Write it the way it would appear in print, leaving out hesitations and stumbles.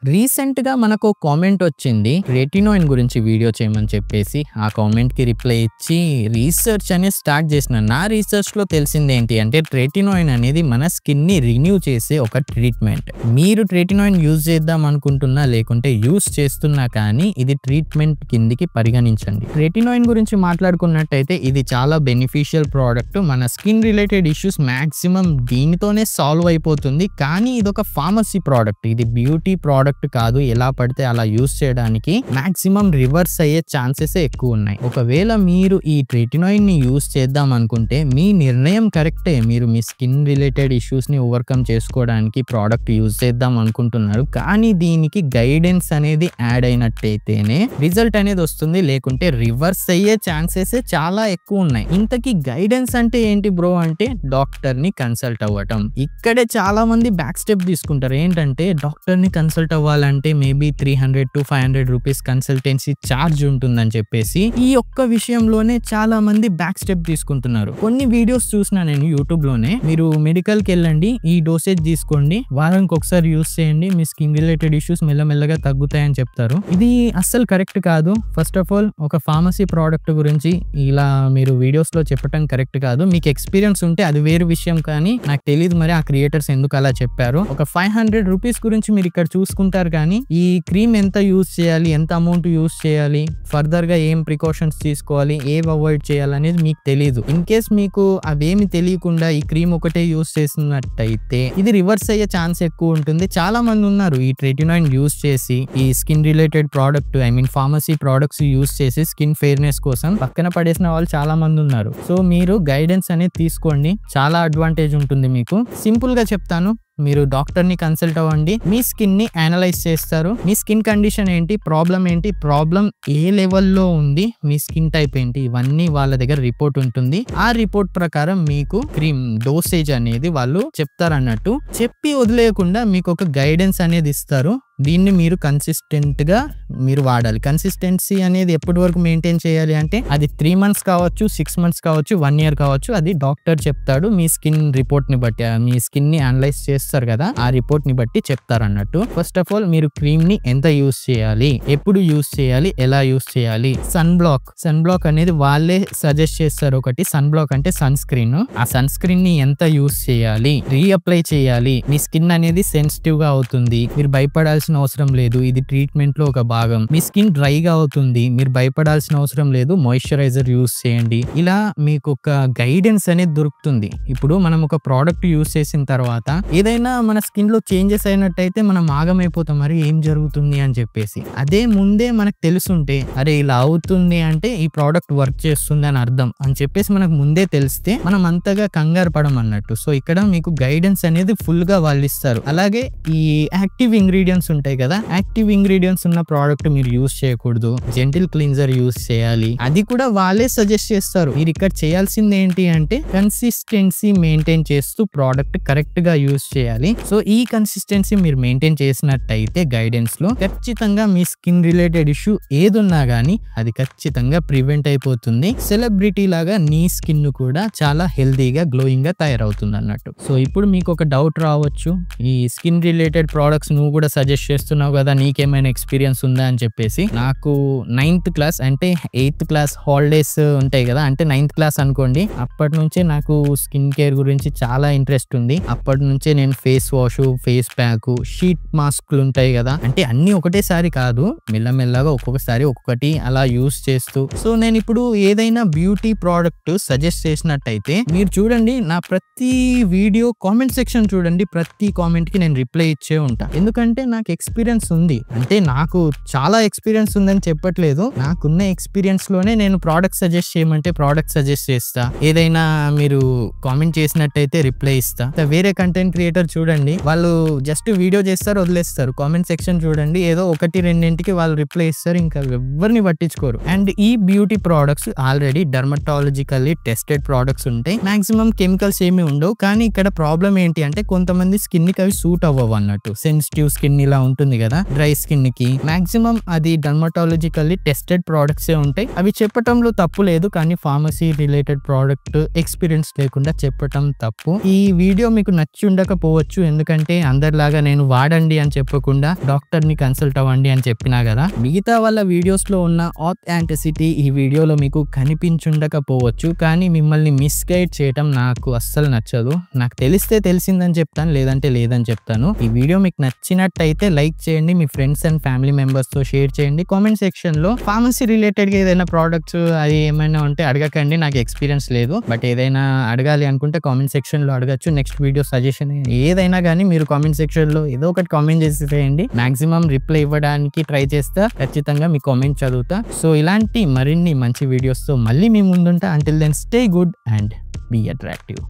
Recent గా మనకు comment వచ్చింది రెటినాయిన్ గురించి వీడియో చేయమని చెప్పేసి. ఆ కామెంట్ కి రిప్లై ఇచ్చి రీసెర్చ్ అనేది స్టార్ట్ చేసిన. నా రీసెర్చ్ లో తెలిసింది ఏంటి అంటే రెటినాయిన్ అనేది మన స్కిన్ ని రిన్యూ చేసే ఒక ట్రీట్మెంట్. మీరు రెటినాయిన్ యూజ్ చేద్దాం అనుకుంటున్నా లేకుంటే యూజ్ చేస్తున్నా కానీ ఇది ట్రీట్మెంట్ కిందికి పరిగణించండి. రెటినాయిన్ గురించి మాట్లాడుకున్నట్టయితే ఇది చాలా బెనిఫిషియల్ ప్రోడక్ట్. మన స్కిన్ రిలేటెడ్ ఇష్యూస్ మాక్సిమం దీనితోనే సాల్వ్ అయిపోతుంది. కానీ ఇది ఒక ఫార్మసీ ప్రోడక్ట్, ఇది బ్యూటీ ప్రోడక్ట్ కాదు. ఎలా పడితే అలా యూజ్ చేయడానికి మాక్సిమం రివర్స్ అయ్యే ఛాన్సెస్ ఎక్కువ ఉన్నాయి. ఒకవేళ మీరు ఈ రెటినాయిన్ ని యూజ్ చేద్దాం అనుకుంటే మీ నిర్ణయం కరెక్టే. మీరు మీ స్కిన్ రిలేటెడ్ ఇష్యూస్ ని ఓవర్కమ్ చేసుకోవడానికి ప్రోడక్ట్ యూజ్ చేద్దాం అనుకుంటున్నారు. కానీ దీనికి గైడెన్స్ అనేది యాడ్ అయినట్టయితేనే రిజల్ట్ అనేది వస్తుంది, లేకుంటే రివర్స్ అయ్యే ఛాన్సెస్ చాలా ఎక్కువ ఉన్నాయి. ఇంతకీ గైడెన్స్ అంటే ఏంటి బ్రో అంటే డాక్టర్ ని కన్సల్ట్ అవ్వటం. ఇక్కడే చాలా మంది బ్యాక్ స్టెప్ తీసుకుంటారు. ఏంటంటే డాక్టర్ ని కన్సల్ట్ అవ్వాలంటే maybe 300 to 500 rupees consultancy charge ఉంటుందని చెప్పేసి ఈ ఒక్క విషయంలోనే చాలా మంది బ్యాక్ స్టెప్ తీసుకుంటున్నారు. కొన్ని వీడియోస్ చూసినా నేను యూట్యూబ్ లోనే, మీరు మెడికల్ కి వెళ్ళండి, ఈ డోసేజ్ తీసుకోండి, వారానికి ఒకసారి యూజ్ చేయండి, మీ స్కిన్ రిలేటెడ్ ఇష్యూస్ మెల్లమెల్లగా తగ్గుతాయని చెప్తారు. ఇది అస్సలు కరెక్ట్ కాదు. ఫస్ట్ ఆఫ్ ఆల్ ఒక ఫార్మసీ ప్రోడక్ట్ గురించి ఇలా మీరు వీడియోస్ లో చెప్పడం కరెక్ట్ కాదు. మీకు ఎక్స్పీరియన్స్ ఉంటే అది వేరు విషయం, కానీ నాకు తెలియదు మరి ఆ క్రియేటర్స్ ఎందుకు అలా చెప్పారు. ఒక 500 రూపీస్ గురించి మీరు ఇక్కడ చూసుకుంటారు, కానీ ఈ క్రీమ్ ఎంత యూజ్ చేయాలి, ఎంత అమౌంట్ యూజ్ చేయాలి, ఫర్దర్ గా ఏం ప్రికాషన్స్ తీసుకోవాలి, ఏవి అవాయిడ్ చేయాలి అనేది మీకు తెలియదు. ఇన్ కేస్ మీకు అవేమి తెలియకుండా ఈ క్రీమ్ ఒకటే యూజ్ చేసినట్టయితే ఇది రివర్స్ అయ్యే ఛాన్స్ ఎక్కువ ఉంటుంది. చాలా మంది ఉన్నారు ఈ రెటినాయిన్ యూజ్ చేసి ఈ skin related product, I mean pharmacy products use చేసి స్కిన్ ఫెయిర్నెస్ కోసం పక్కన పడేసిన వాళ్ళు చాలా మంది ఉన్నారు. సో మీరు గైడెన్స్ అనేది తీసుకోండి, చాలా అడ్వాంటేజ్ ఉంటుంది మీకు. సింపుల్ గా చెప్తాను, మీరు డాక్టర్ ని కన్సల్ట్ అవ్వండి, మీ స్కిన్ ని అనలైజ్ చేస్తారు. మీ స్కిన్ కండిషన్ ఏంటి, ప్రాబ్లం ఏంటి, ప్రాబ్లం ఏ లెవెల్లో ఉంది, మీ స్కిన్ టైప్ ఏంటి, ఇవన్నీ వాళ్ళ దగ్గర రిపోర్ట్ ఉంటుంది. ఆ రిపోర్ట్ ప్రకారం మీకు క్రీమ్ డోసేజ్ అనేది వాళ్ళు చెప్తారన్నట్టు. చెప్పి వదిలేయకుండా మీకు ఒక గైడెన్స్ అనేది ఇస్తారు. దీన్ని మీరు కన్సిస్టెంట్ గా మీరు వాడాలి. కన్సిస్టెన్సీ అనేది ఎప్పటి వరకు మెయింటైన్ చేయాలి అంటే అది 3 months కావచ్చు, 6 months కావచ్చు, 1 year కావచ్చు. అది డాక్టర్ చెప్తాడు మీ స్కిన్ రిపోర్ట్ ని బట్టి. మీ స్కిన్ ని అనలైజ్ చేస్తారు కదా, ఆ రిపోర్ట్ ని బట్టి చెప్తారు అన్నట్టు. ఫస్ట్ ఆఫ్ ఆల్ మీరు క్రీమ్ ని ఎంత యూజ్ చేయాలి, ఎప్పుడు యూజ్ చేయాలి, ఎలా యూజ్ చేయాలి. సన్ బ్లాక్ అనేది వాళ్ళే సజెస్ట్ చేస్తారు. ఒకటి సన్ బ్లాక్ అంటే సన్ స్క్రీన్. ఆ సన్ స్క్రీన్ ని ఎంత యూజ్ చేయాలి, రీఅప్లై చేయాలి. మీ స్కిన్ అనేది సెన్సిటివ్ గా అవుతుంది, మీరు భయపడాల్సిన అవసరం లేదు, ఇది ట్రీట్మెంట్ లో ఒక భాగం. మీ స్కిన్ డ్రైగా అవుతుంది, మీరు భయపడాల్సిన అవసరం లేదు, మాయిశ్చరైజర్ యూజ్ చేయండి. ఇలా మీకు ఒక గైడెన్స్ అనేది దొరుకుతుంది. ఇప్పుడు మనం ఒక ప్రోడక్ట్ యూజ్ చేసిన తర్వాత ఏదైనా మన స్కిన్ లో చేంజెస్ అయినట్టయితే మనం ఆగమైపోతాం, మరి ఏం జరుగుతుంది అని చెప్పేసి. అదే ముందే మనకు తెలుసుంటే అరే ఇలా అవుతుంది అంటే ఈ ప్రోడక్ట్ వర్క్ చేస్తుంది అని అర్థం అని చెప్పేసి మనకు ముందే తెలిస్తే మనం అంతగా కంగారు పడం అన్నట్టు. సో ఇక్కడ మీకు గైడెన్స్ అనేది ఫుల్ గా వాళ్ళు ఇస్తారు. అలాగే ఈ యాక్టివ్ ఇంగ్రీడియంట్స్ ఉంటాయి కదా, యాక్టివ్ ఇంగ్రీడియంట్స్ ఉన్న ప్రోడక్ట్ మీరు యూజ్ చేయకూడదు. జెంటిల్ క్లీన్జర్ యూజ్ చేయాలి, అది కూడా వాళ్ళే సజెస్ట్ చేస్తారు. మీరు ఇక్కడ చేయాల్సింది ఏంటి అంటే కన్సిస్టెన్సీ మెయింటైన్ చేస్తూ ప్రోడక్ట్ కరెక్ట్ గా యూజ్ చేయాలి. సో ఈ కన్సిస్టెన్సీ మీరు మెయింటైన్ చేసినట్టయితే గైడెన్స్ లో ఖచ్చితంగా మీ స్కిన్ రిలేటెడ్ ఇష్యూ ఏదున్నా గానీ అది ఖచ్చితంగా ప్రివెంట్ అయిపోతుంది. సెలబ్రిటీ లాగా నీ స్కిన్ కూడా చాలా హెల్దీగా గ్లోయింగ్ గా తయారవుతుంది అన్నట్టు. సో ఇప్పుడు మీకు ఒక డౌట్ రావచ్చు, ఈ స్కిన్ రిలేటెడ్ ప్రోడక్ట్స్ నువ్వు కూడా సజెస్ట్ చేస్తున్నావు కదా, నీకేమైనా ఎక్స్పీరియన్స్ ఉందా అని చెప్పేసి. నాకు 9th క్లాస్ అంటే 8th క్లాస్ హాలిడేస్ ఉంటాయి కదా, అంటే 9th క్లాస్ అనుకోండి, అప్పటి నుంచే నాకు స్కిన్ కేర్ గురించి చాలా ఇంట్రెస్ట్ ఉంది. అప్పటి నుంచే నేను face wash, face pack, sheet మాస్క్లు ఉంటాయి కదా, అంటే అన్ని ఒకటేసారి కాదు, మెల్లమెల్లగా ఒక్కొక్కసారి ఒక్కొక్కటి అలా యూస్ చేస్తూ. సో నేను ఇప్పుడు ఏదైనా బ్యూటీ ప్రోడక్ట్ సజెస్ట్ చేసినట్టయితే మీరు చూడండి, నా ప్రతి వీడియో కామెంట్ సెక్షన్ చూడండి, ప్రతి కామెంట్ కి నేను రిప్లై ఇచ్చే ఉంటా. ఎందుకంటే నాకు ఎక్స్పీరియన్స్ ఉంది, అంటే నాకు చాలా ఎక్స్పీరియన్స్ ఉందని చెప్పట్లేదు, నాకున్న ఎక్స్పీరియన్స్ లోనే నేను ప్రోడక్ట్ సజెస్ట్ చేయమంటే ప్రోడక్ట్ సజెస్ట్ చేస్తా. ఏదైనా మీరు కామెంట్ చేసినట్టయితే రిప్లై ఇస్తా. వేరే కంటెంట్ క్రియేటర్ చూడండి, వాళ్ళు జస్ట్ వీడియో చేస్తారు వదిలేస్తారు. కామెంట్ సెక్షన్ చూడండి, ఏదో 1-2 వాళ్ళు రిప్లై ఇస్తారు, ఇంకా ఎవరిని పట్టించుకోరు. అండ్ ఈ beauty products already dermatologically tested products ఉంటాయి, మాక్సిమం కెమికల్స్ ఏమి ఉండవు. కానీ ఇక్కడ ప్రాబ్లం ఏంటి అంటే కొంతమంది స్కిన్ కి అవి సూట్ అవ్వవు అన్నట్టు. సెన్సిటివ్ స్కిన్ ఇలా ఉంటుంది కదా డ్రై స్కిన్ కి, మాక్సిమం అది డర్మటాలజికల్లీ టెస్టెడ్ ప్రోడక్ట్సే ఉంటాయి. అవి చెప్పటంలో తప్పు లేదు, కానీ ఫార్మసీ రిలేటెడ్ ప్రోడక్ట్ ఎక్స్పీరియన్స్ లేకుండా చెప్పటం తప్పు. ఈ వీడియో మీకు నచ్చి ఉండకపోవచ్చు, ఎందుకంటే అందరిలాగా నేను వాడండి అని చెప్పకుండా డాక్టర్ ని కన్సల్ట్ అవ్వండి అని చెప్పినా కదా. మిగతా వాళ్ళ వీడియోస్ లో ఉన్న ఆథెంటిసిటీ ఈ వీడియోలో మీకు కనిపించుండకపోవచ్చు, కానీ మిమ్మల్ని మిస్గైడ్ చేయటం నాకు అస్సలు నచ్చదు. నాకు తెలిస్తే తెలిసిందని చెప్తాను, లేదంటే లేదని చెప్తాను. ఈ వీడియో మీకు నచ్చినట్టయితే లైక్ చేయండి, మీ ఫ్రెండ్స్ అండ్ ఫ్యామిలీ మెంబర్స్ తో షేర్ చేయండి. కామెంట్ సెక్షన్ లో ఫార్మసీ రిలేటెడ్ గా ఏదైనా ప్రోడక్ట్స్ అది ఏమైనా ఉంటే అడగకండి, నాకు ఎక్స్పీరియన్స్ లేదు. బట్ ఏదైనా అడగాలి అనుకుంటే కామెంట్ సెక్షన్ లో అడగచ్చు. నెక్స్ట్ వీడియో సజెషన్ ఏదైనా కానీ మీరు కామెంట్ సెక్షన్ లో ఏదో ఒకటి కామెంట్ చేసేయండి. మాక్సిమం రిప్లై ఇవ్వడానికి ట్రై చేస్తా, ఖచ్చితంగా మీ కామెంట్ చదువుతా. సో ఇలాంటి మరిన్ని మంచి వీడియోస్ తో మళ్ళీ మీ ముందుంటా. Until then stay good and be attractive.